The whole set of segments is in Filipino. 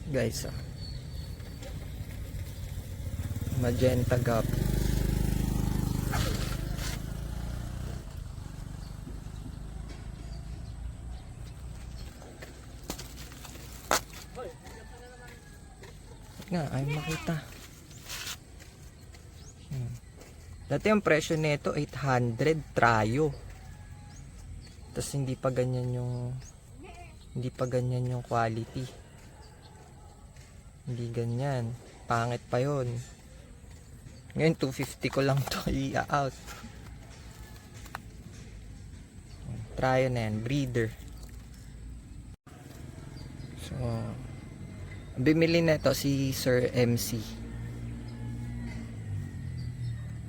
Guys, magenta gap. Nga, ay makita. Dati ang presyo nito 800 trayo. Tapos hindi pa ganyan yung quality. Hindi ganyan. Pangit pa yon. Ngayon 250 ko lang to i-out. Trayo na yan, breeder. So bimili na ito si Sir MC.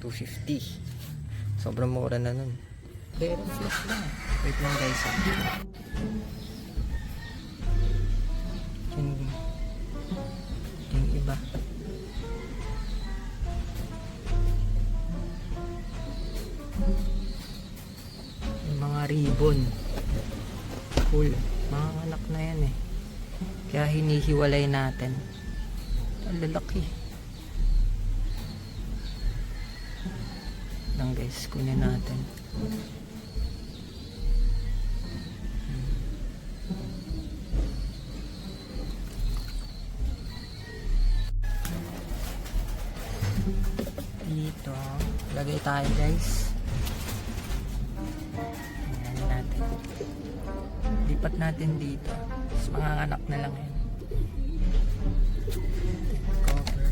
250. Sobrang mura na nun. Pero flip lang. Wait lang guys. Yung iba. Yung mga ribbon. Cool. Mga anak na yan eh. Kaya hinihiwalay natin. Ang lalaki. Lang guys, kunin natin. Dito, lagay tayo guys. Ayan natin. Lipat natin dito. Mas mga anak na lang yan. Cover.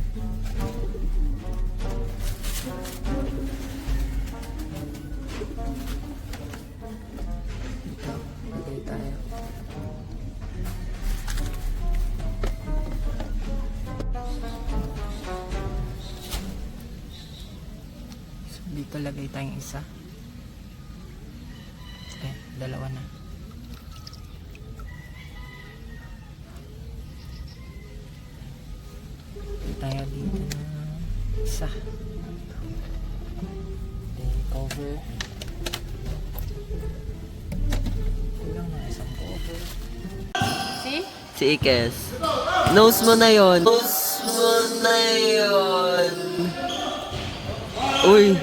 Dito, lagay tayo. So, dito lagay tayong isa. Dalawa na. Tayo dito na isa. Cover. Kulang na isang cover. Si Ikes. Nose mo na yon. Nose mo na yon. Uy.